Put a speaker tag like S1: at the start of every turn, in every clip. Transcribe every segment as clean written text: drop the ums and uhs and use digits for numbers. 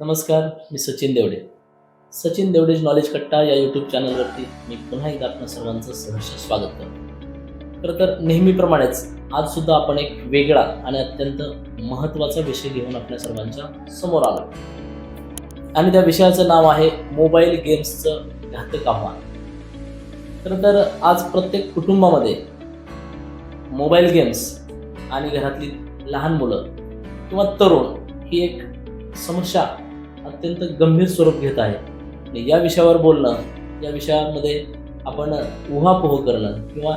S1: नमस्कार, मी सचिन देवडे. सचिन देवडेज नॉलेज कट्टा या यूट्यूब चॅनलवरती मी पुन्हा एकदा आपल्या सर्वांचं सहर्ष स्वागत करतो. खरं तर नेहमीप्रमाणेच आजसुद्धा आपण एक वेगळा आणि अत्यंत महत्त्वाचा विषय घेऊन आपल्या सर्वांच्या समोर आलो आणि त्या विषयाचं नाव आहे मोबाईल गेम्सचं घातक आव्हान. खरं तर आज प्रत्येक कुटुंबामध्ये मोबाईल गेम्स आणि घरातली लहान मुलं किंवा तरुण ही एक समस्या अत्यंत गंभीर स्वरूप घेत आहे. आणि या विषयावर बोलणं, या विषयामध्ये आपण उहापोह करणं किंवा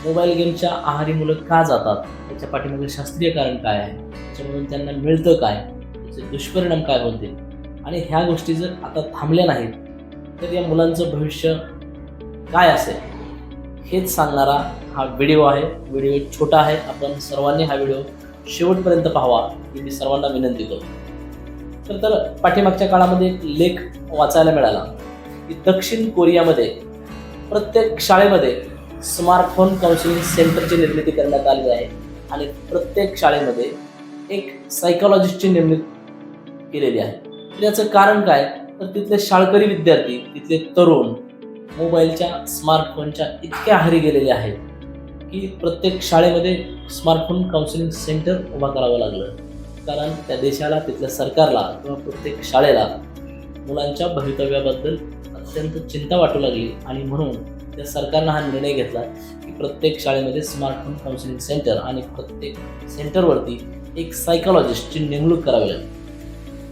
S1: मोबाईल गेमच्या आहारी मुलं का जातात, त्याच्या पाठीमागे शास्त्रीय कारण काय आहे, त्याच्यामधून त्यांना मिळतं काय, त्याचे दुष्परिणाम काय होतील आणि ह्या गोष्टी जर आता थांबल्या नाहीत तर या मुलांचं भविष्य काय असेल हेच सांगणारा हा व्हिडिओ आहे. व्हिडिओ छोटा आहे, आपण सर्वांनी हा व्हिडिओ शेवटपर्यंत पाहावा ही मी सर्वांना विनंती करतो. तर पाठीमागच्या काळामध्ये एक लेख वाचायला मिळाला की दक्षिण कोरियामध्ये प्रत्येक शाळेमध्ये स्मार्टफोन काउन्सिलिंग सेंटरची निर्मिती करण्यात आली आहे आणि प्रत्येक शाळेमध्ये एक सायकॉलॉजिस्टची नेमणूक केलेली आहे. तर याचं कारण काय, तर तिथले शाळकरी विद्यार्थी, तिथले तरुण मोबाईलच्या स्मार्टफोनच्या इतक्या आहारी गेलेले आहेत की प्रत्येक शाळेमध्ये स्मार्टफोन काउन्सिलिंग सेंटर उभा करावं लागलं. कारण त्या देशाला, तिथल्या सरकारला किंवा प्रत्येक शाळेला मुलांच्या भवितव्याबद्दल अत्यंत चिंता वाटू लागली आणि म्हणून त्या सरकारनं हा निर्णय घेतला की प्रत्येक शाळेमध्ये स्मार्टफोन काउन्सिलिंग सेंटर आणि प्रत्येक सेंटरवरती एक सायकॉलॉजिस्टची नेमणूक करावी लागली.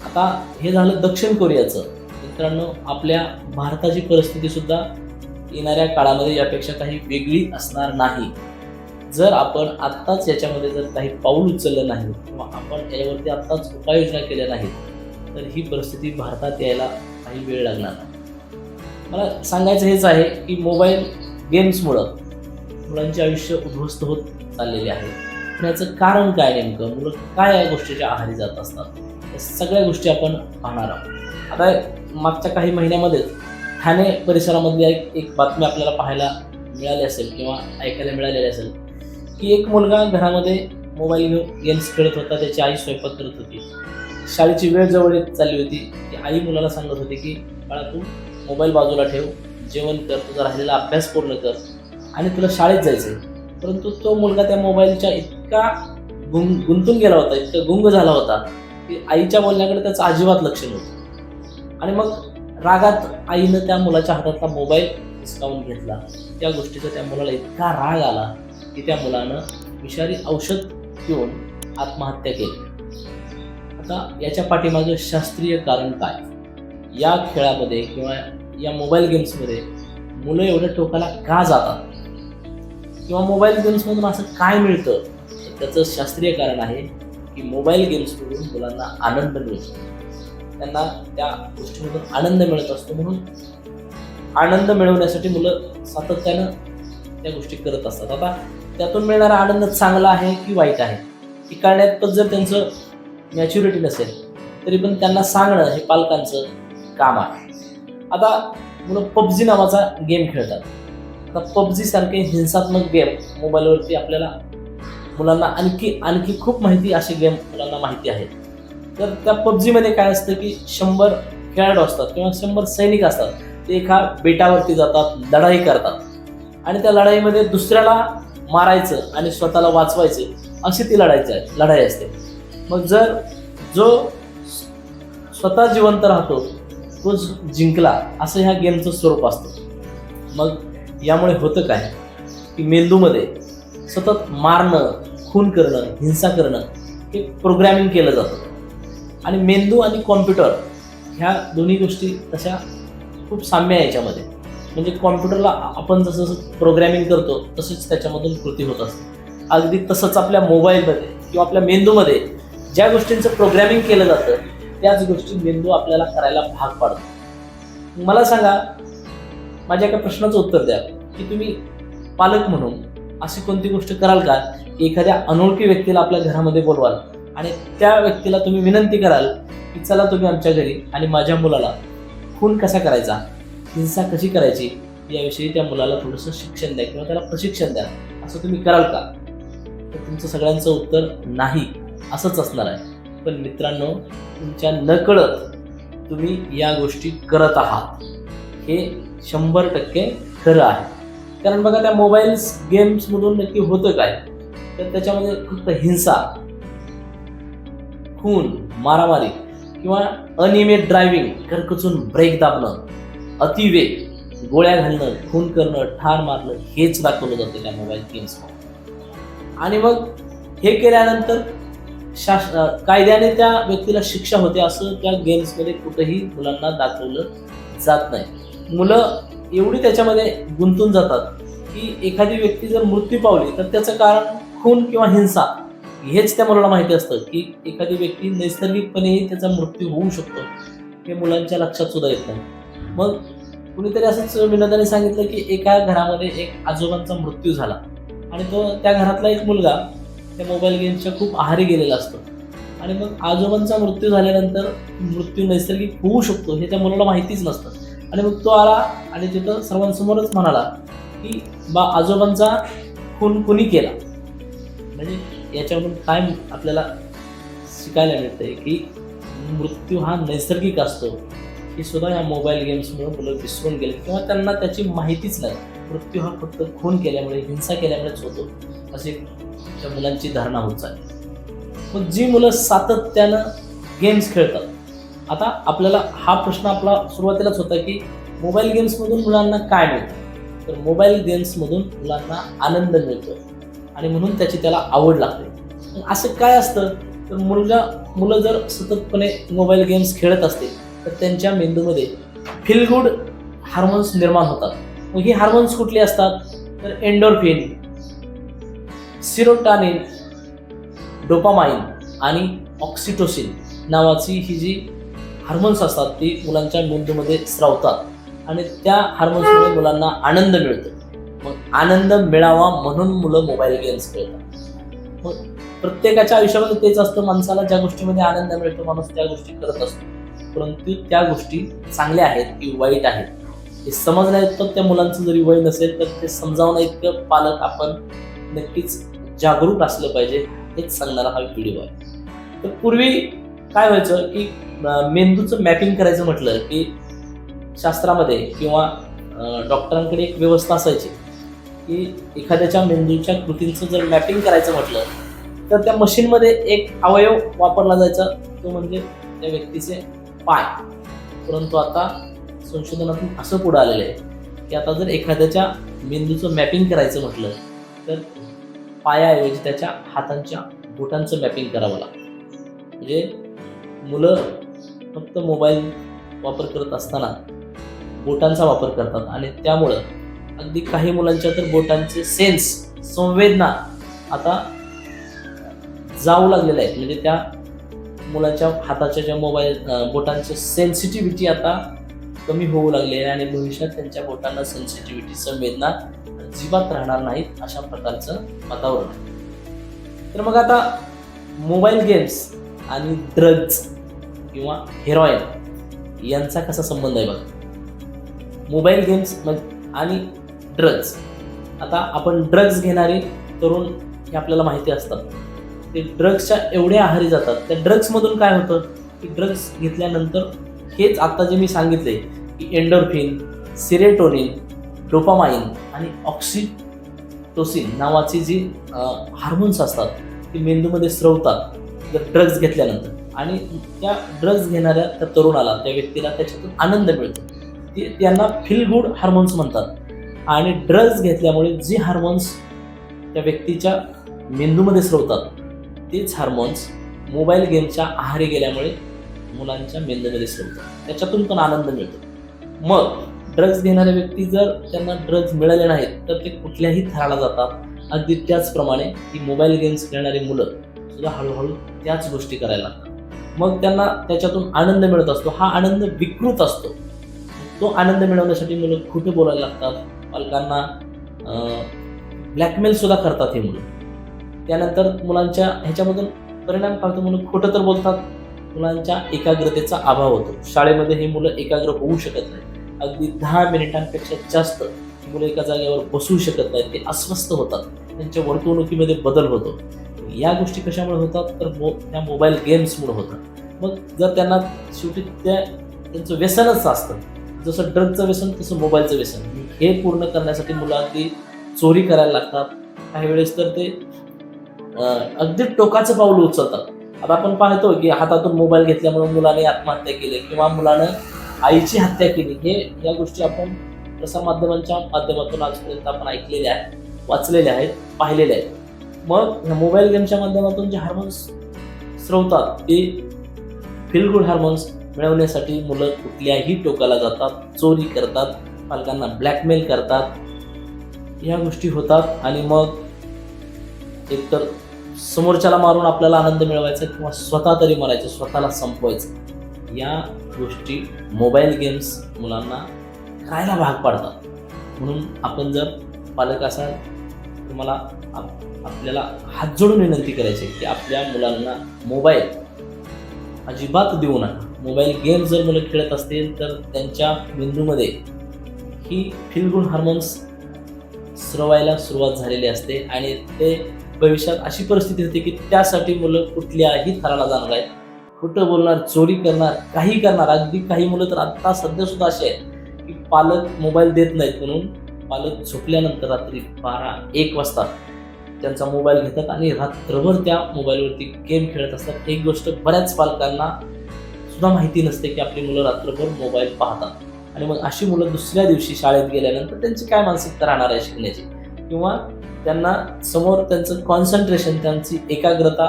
S1: आता हे झालं दक्षिण कोरियाचं. मित्रांनो, आपल्या भारताची परिस्थितीसुद्धा येणाऱ्या काळामध्ये यापेक्षा काही वेगळी असणार नाही. जर आपण आत्ताच याच्यामध्ये जर काही पाऊल उचललं नाही किंवा आपण यावरती आत्ताच उपाययोजना केल्या नाहीत तर ही परिस्थिती भारतात यायला काही वेळ लागणार नाही. मला सांगायचं हेच आहे की मोबाईल गेम्समुळं मुलांचे आयुष्य उद्ध्वस्त होत चाललेले आहे. पण याचं कारण काय, नेमकं मुलं काय या गोष्टीच्या आहारी जात असतात, या सगळ्या गोष्टी आपण पाहणार आहोत. आता मागच्या काही महिन्यामध्येच ठाणे परिसरामधली एक बातमी आपल्याला पाहायला मिळाली असेल किंवा ऐकायला मिळालेली असेल की एक मुलगा घरामध्ये मोबाईल गेम्स खेळत होता, त्याची आई स्वयंपाक करत होती. शाळेची वेळ जवळ येत चालली होती. ती आई मुलाला सांगत होती की बाळा, तू मोबाईल बाजूला ठेव, जेवण कर, तुझा राहिलेला अभ्यास पूर्ण कर आणि तुला शाळेत जायचं आहे. परंतु तो मुलगा त्या मोबाईलच्या इतका गुंतून गेला होता, इतका गुंग झाला होता की आईच्या बोलण्याकडे त्याचं अजिबात लक्ष नव्हतं. आणि मग रागात आईनं त्या मुलाच्या हातातला मोबाईल हिसकावून घेतला. त्या गोष्टीचा त्या मुलाला इतका राग आला की त्या मुलानं विषारी औषध पिऊन आत्महत्या केली. आता याच्या पाठीमागे शास्त्रीय कारण काय, या खेळामध्ये किंवा या मोबाईल गेम्समध्ये मुलं एवढ्या टोकाला का जातात किंवा मोबाईल गेम्समधून असं काय मिळतं, तर त्याचं शास्त्रीय कारण आहे की मोबाईल गेम्समधून मुलांना आनंद मिळतो. त्यांना त्या गोष्टीमधून आनंद मिळत असतो. म्हणून आनंद मिळवण्यासाठी मुलं सातत्यानं त्या गोष्टी करत असतात. आता त्यातून मिळणारा आनंद चांगला आहे की वाईट आहे हे कळण्यात जर त्यांचं मॅच्युरिटी नसेल तरी पण त्यांना सांगणं हे पालकांचं काम आहे. आता मुलं पबजी नावाचा गेम खेळतात. आता पबजी सारखे हिंसात्मक गेम मोबाईलवरती आपल्याला मुलांना आणखी खूप माहिती, असे गेम मुलांना माहिती आहेत. तर त्या पबजीमध्ये काय असतं की 100 खेळाडू असतात किंवा 100 सैनिक असतात. ते एका बेटावरती जातात, लढाई करतात आणि त्या लढाईमध्ये दुसऱ्याला मारायचं आणि स्वतःला वाचवायचे, अशी ती लढाई असते. मग जर जो स्वतः जिवंत राहतो तो जिंकला, असं ह्या गेमचं स्वरूप असतं. मग यामुळे होतं काय की मेंदूमध्ये सतत मारणं, खून करणं, हिंसा करणं हे प्रोग्रॅमिंग केलं जातं. आणि मेंदू आणि कॉम्प्युटर ह्या दोन्ही गोष्टी तशा खूप साम्य आहे याच्यामध्ये. म्हणजे कॉम्प्युटरला आपण जसं प्रोग्रॅमिंग करतो तसंच त्याच्यामधून कृती होत असते. अगदी तसंच आपल्या मोबाईलमध्ये किंवा आपल्या मेंदूमध्ये ज्या गोष्टींचं प्रोग्रॅमिंग केलं जातं त्याच गोष्टी मेंदू आपल्याला करायला भाग पाडतो. मला सांगा, माझ्या एका प्रश्नाचं उत्तर द्या की तुम्ही पालक म्हणून अशी कोणती गोष्ट कराल का की एखाद्या अनोळखी व्यक्तीला आपल्या घरामध्ये बोलवाल आणि त्या व्यक्तीला तुम्ही विनंती कराल की चला तुम्ही आमच्या घरी आणि माझ्या मुलाला खून कसा करायचा, हिंसा कशी करायची याविषयी त्या मुलाला थोडंसं शिक्षण द्या किंवा त्याला प्रशिक्षण द्या, असं तुम्ही कराल का? तर तुमचं सगळ्यांचं उत्तर नाही असंच असणार आहे. पण मित्रांनो, तुमच्या नकळत तुम्ही या गोष्टी करत आहात, हे 100% खरं आहे. कारण बघा, त्या मोबाईल गेम्समधून नक्की होतं काय, तर त्याच्यामध्ये फक्त हिंसा, खून, मारामारी किंवा अनियमित ड्रायव्हिंग, करकचून ब्रेक दाबणं, अतिवेग, गोळ्या घालणं, खून करणं, ठार मारणं हेच दाखवलं जातं त्या मोबाईल गेम्समध्ये. आणि मग हे केल्यानंतर कायद्याने त्या व्यक्तीला शिक्षा होते असं त्या गेम्समध्ये कुठेही मुलांना दाखवलं जात नाही. मुलं एवढी त्याच्यामध्ये गुंतून जातात की एखादी व्यक्ती जर मृत्यू पावली तर त्याचं कारण खून किंवा हिंसा हेच त्या मुलाला माहिती असतं की एखादी व्यक्ती नैसर्गिकपणेही त्याचा मृत्यू होऊ शकतो, हे मुलांच्या लक्षात सुद्धा येत नाही. मग कुणीतरी असंच विनोदाने सांगितलं की एका घरामध्ये एक आजोबांचा मृत्यू झाला आणि त्या घरातला एक मुलगा त्या मोबाईल गेमच्या खूप आहारी गेलेला असतो. आणि मग आजोबांचा मृत्यू झाल्यानंतर मृत्यू नैसर्गिक होऊ शकतो हे त्या मुलाला माहितीच नसतं. आणि मग तो आला आणि तिथं सर्वांसमोरच म्हणाला की आजोबांचा खून कुणी केला. म्हणजे याच्यावरून काय आपल्याला शिकायला मिळतंय की मृत्यू हा नैसर्गिक असतो, हे सुद्धा या मोबाईल गेम्समुळे मुलं विसरून गेले किंवा त्यांना त्याची माहितीच नाही. मृत्यू हा फक्त खून केल्यामुळे, हिंसा केल्यामुळेच होतो अशी त्या मुलांची धारणा होत चालली. मग जी मुलं सातत्यानं गेम्स खेळतात, आता आपल्याला हा प्रश्न आपला सुरुवातीलाच होता की मोबाईल गेम्समधून मुलांना काय मिळतं, तर मोबाईल गेम्समधून मुलांना आनंद मिळतो आणि म्हणून त्याला आवड लागते. मग असं काय असतं, तर मुलं जर सततपणे मोबाईल गेम्स खेळत असतील तर त्यांच्या मेंदूमध्ये फील गुड हार्मोन्स निर्माण होतात. मग ही हार्मोन्स कुठली असतात, तर एंडोर्फिन, सिरोटॉनिन, डोपामाइन आणि ऑक्सिटोसिन नावाची ही जी हार्मोन्स असतात ती मुलांच्या मेंदूमध्ये स्रावतात आणि त्या हार्मोन्समुळे मुलांना आनंद मिळतो. मग आनंद मिळावा म्हणून मुलं मोबाईल गेम्स खेळतात. मग प्रत्येकाच्या आयुष्यामध्ये तेच असतं, माणसाला ज्या गोष्टीमध्ये आनंद मिळतो माणूस त्या गोष्टी करत असतो. परंतु त्या गोष्टी चांगल्या आहेत की वाईट आहेत हे समजण्या इतकं त्या मुलांचं जरी वय नसेल तर ते समजावण्या इतकं पालक आपण नक्कीच जागरूक असलं पाहिजे, हेच सांगणारा हा व्हिडिओ आहे. तर पूर्वी काय व्हायचं की मेंदूचं मॅपिंग करायचं म्हटलं की शास्त्रामध्ये किंवा डॉक्टरांकडे एक व्यवस्था असायची की एखाद्याच्या मेंदूच्या कृतींचं जर मॅपिंग करायचं म्हटलं तर त्या मशीनमध्ये एक अवयव वापरला जायचा, तो म्हणजे त्या व्यक्तीचे पाय. परंतु आता संशोधनातून असं पुढे आलेलं आहे की आता जर एखाद्याच्या मेंदूचं मॅपिंग करायचं म्हटलं तर पायाऐवजी त्याच्या हातांच्या बोटांचं मॅपिंग करावं लागतं. म्हणजे मुलं फक्त मोबाईल वापर करत असताना बोटांचा वापर करतात आणि त्यामुळं अगदी काही मुलांच्या तर बोटांचे संवेदना आता जाऊ लागलेल्या आहेत. म्हणजे त्या मुलांच्या हाताच्या ज्या बोटांचे सेन्सिटिव्हिटी आता कमी होऊ लागली आहे आणि भविष्यात त्यांच्या बोटांना सेन्सिटिव्हिटी, संवेदना अजिबात राहणार नाहीत, अशा प्रकारचं वातावरण आहे. तर मग आता मोबाईल गेम्स आणि ड्रग्ज किंवा हेरॉईन यांचा कसा संबंध आहे बघा. मोबाईल गेम्स आणि ड्रग्ज, आता आपण ड्रग्ज घेणारे तरुण हे आपल्याला माहिती असतात, ते ड्रग्सच्या एवढे आहारी जातात. त्या ड्रग्समधून काय होतं की ड्रग्स घेतल्यानंतर हेच आता जे मी सांगितले की एंडोर्फिन, सिरोटोनिन, डोपामाइन आणि ऑक्सिटोसिन नावाची जी हार्मोन्स असतात ती मेंदूमध्ये स्रवतात जर ड्रग्ज घेतल्यानंतर. आणि त्या ड्रग्ज घेणाऱ्या त्या तरुणाला, त्या व्यक्तीला त्याच्यातून आनंद मिळतो. त्यांना फील गुड हार्मोन्स म्हणतात. आणि ड्रग्ज घेतल्यामुळे जे हार्मोन्स त्या व्यक्तीच्या मेंदूमध्ये स्रवतात तेच हार्मोन्स मोबाईल गेमच्या आहारी गेल्यामुळे मुलांच्या मेंदूमध्ये स्रवतात, त्याच्यातून पण आनंद मिळतो. मग ड्रग्ज घेणारे व्यक्ती जर त्यांना ड्रग्ज मिळाले नाहीत तर ते कुठल्याही थराला जातात. अगदी त्याचप्रमाणे ही मोबाईल गेम्स खेळणारी मुलं सुद्धा हळूहळू त्याच गोष्टी करायला लागतात. मग त्यांना त्याच्यातून आनंद मिळत असतो, हा आनंद विकृत असतो. तो आनंद मिळवण्यासाठी मुलं खोटं बोलायला लागतात, पालकांना ब्लॅकमेल सुद्धा करतात हे मुलं. त्यानंतर मुलांच्या ह्याच्यामधून परिणाम पाहतो, मुलं खोटं तर बोलतात, मुलांच्या एकाग्रतेचा अभाव होतो. शाळेमध्ये ही मुलं एकाग्र होऊ शकत नाही. अगदी 10 मिनिटांपेक्षा जास्त मुलं एका जागेवर बसू शकत नाहीत, ते अस्वस्थ होतात, त्यांच्या वर्तणुकीमध्ये बदल होतो. या गोष्टी कशामुळे होतात तर त्या मोबाईल गेम्समुळे होतात. मग जर त्यांना शेवटी त्या त्यांचं व्यसनच असतं. जसं ड्रगचं व्यसन तसं मोबाईलचं व्यसन. हे पूर्ण करण्यासाठी मुलं अगदी चोरी करायला लागतात. काही वेळेस तर ते अगदी टोकाचं पाऊल उचलतात. आता आपण पाहतो की हातातून मोबाईल घेतल्यामुळे मुलाने आत्महत्या केली किंवा मुलानं आईची हत्या केली. या गोष्टी आपण प्रसार माध्यमांच्या माध्यमातून आजपर्यंत आपण ऐकलेल्या आहेत, वाचलेल्या आहेत, पाहिलेल्या आहेत. मग ह्या मोबाईल गेमच्या माध्यमातून जे हार्मोन्स स्रवतात ते फील गुड हार्मोन्स मिळवण्यासाठी मुलं कुठल्याही टोकाला जातात, चोरी करतात, पालकांना ब्लॅकमेल करतात. ह्या गोष्टी होतात आणि मग एकतर समोरच्याला मारून आपल्याला आनंद मिळवायचा किंवा स्वतः तरी मरायचं, स्वतःला संपवायचं. या गोष्टी मोबाईल गेम्स मुलांना करायला भाग पाडतात. म्हणून आपण जर पालक असाल तर मला आपल्याला हात जोडून विनंती करायची की आपल्या मुलांना मोबाईल अजिबात देऊ नका. मोबाईल गेम जर मुलं खेळत असतील तर त्यांच्या मेंदूमध्ये ही फील गुड हार्मोन्स स्रवायला सुरुवात झालेली असते आणि ते भविष्यात अशी परिस्थिती होते की त्यासाठी मुलं कुठल्याही थराला जाणार आहेत, खोटं बोलणार, चोरी करणार, काही करणार. अगदी काही मुलं तर आता सध्या सुद्धा असे आहेत की पालक मोबाईल देत नाहीत म्हणून पालक झोपल्यानंतर रात्री 12-1 वाजता त्यांचा मोबाईल घेतात आणि रात्रभर त्या मोबाईलवरती गेम खेळत असतात. एक गोष्ट बऱ्याच पालकांना सुद्धा माहिती नसते की आपली मुलं रात्रभर मोबाईल पाहतात आणि मग अशी मुलं दुसऱ्या दिवशी शाळेत गेल्यानंतर त्यांची काय मानसिकता राहणार आहे शिकण्याची, किंवा त्यांना समोर त्यांचं कॉन्सन्ट्रेशन, त्यांची एकाग्रता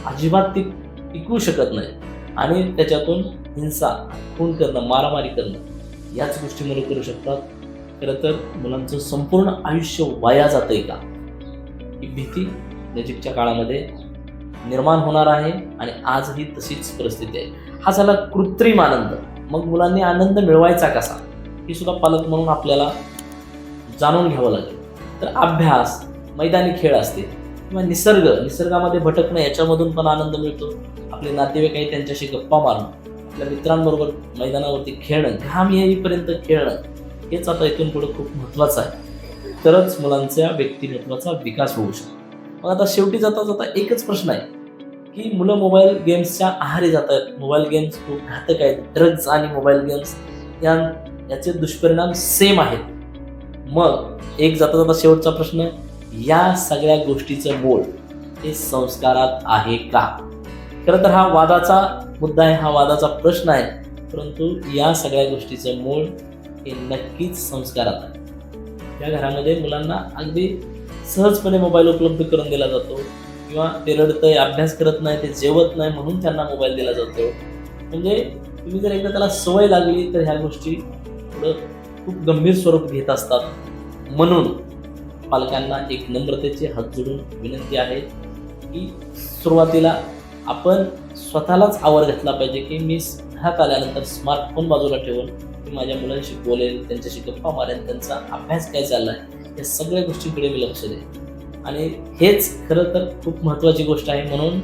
S1: अजिबात ती टिकवू शकत नाही आणि त्याच्यातून हिंसा, खून करणं, मारामारी करणं याच गोष्टी मुलं करू शकतात. खरं तर मुलांचं संपूर्ण आयुष्य वाया जातंय का, ही भीती नजीकच्या काळामध्ये निर्माण होणार आहे आणि आजही तशीच परिस्थिती आहे. हा झाला कृत्रिम आनंद. मग मुलांनी आनंद मिळवायचा कसा हे सुद्धा पालक म्हणून आपल्याला जाणून घ्यावं लागेल. तर अभ्यास, मैदानी खेळ असतील किंवा निसर्गामध्ये भटकणं याच्यामधून पण आनंद मिळतो. आपले नातेवाईक आहे त्यांच्याशी गप्पा मारणं, आपल्या मित्रांबरोबर मैदानावरती खेळणं, घाम येईपर्यंत खेळणं, हेच आता इथून पुढे खूप महत्त्वाचं आहे. तरच मुलांच्या व्यक्तिमत्वाचा विकास होऊ शकतो. मग आता शेवटी जाता जाता एकच प्रश्न आहे की मुलं मोबाईल गेम्सच्या आहारी जात आहेत. मोबाईल गेम्स खूप घातक आहेत. ड्रग्ज आणि मोबाईल गेम्स याचे दुष्परिणाम सेम आहेत. मग एक जाता जाता शेवटचा प्रश्न, या सगळ्या गोष्टीचं मूळ हे संस्कारात आहे का? खरं तर हा वादाचा मुद्दा आहे, हा वादाचा प्रश्न आहे. परंतु या सगळ्या गोष्टीचं मूळ हे नक्कीच संस्कारात आहे. या घरामध्ये मुलांना अगदी सहजपणे मोबाईल उपलब्ध करून दिला जातो किंवा ते रडतंय, अभ्यास करत नाही, ते जेवत नाही म्हणून त्यांना मोबाईल दिला जातो. म्हणजे तुम्ही जर एकदा त्याला सवय लागली तर ह्या गोष्टी पुढं खूप गंभीर स्वरूप घेत असतात. म्हणून पालकांना एक नम्रतेचे हात जोडून विनंती आहे की सुरुवातीला आपण स्वतःलाच आवर घेतला पाहिजे की मी घरात आल्यानंतर स्मार्टफोन बाजूला ठेवून मी माझ्या मुलांशी बोलेल, त्यांच्याशी गप्पा मारेल, त्यांचा अभ्यास काय चालला आहे या सगळ्या गोष्टींकडे मी लक्ष देईन. आणि हेच खरं तर खूप महत्त्वाची गोष्ट आहे. म्हणून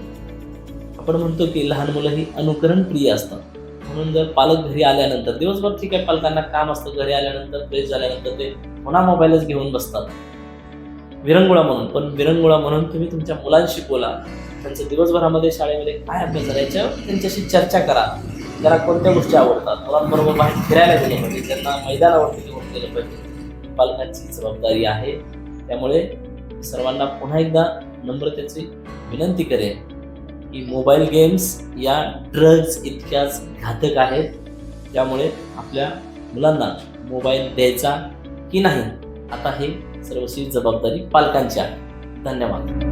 S1: आपण म्हणतो की लहान मुलं ही अनुकरण प्रिय असतात. म्हणून जर पालक घरी आल्यानंतर, दिवसभर ठीक आहे पालकांना काम असतं, घरी आल्यानंतर फ्रेश झाल्यानंतर ते पुन्हा मोबाईलच घेऊन बसतात विरंगुळा म्हणून. पण विरंगुळा म्हणून तुम्ही तुमच्या मुलांशी बोला, त्यांचं दिवसभरामध्ये शाळेमध्ये काय अभ्यास झाला याच्यावर त्यांच्याशी चर्चा करा. त्याला कोणत्या गोष्टी आवडतात, मुलांबरोबर बाहेर फिरायला गेलं पाहिजे, त्यांना मैदानावरती घेऊन गेलं पाहिजे. पालकांची जबाबदारी आहे. त्यामुळे सर्वांना पुन्हा एकदा नम्रतेची विनंती करेन की मोबाईल गेम्स या ड्रग्ज इतक्याच घातक आहेत. त्यामुळे आपल्या मुलांना मोबाईल द्यायचा की नाही, आता हे सर्वस्वी जबाबदारी पालकांची आहे. धन्यवाद.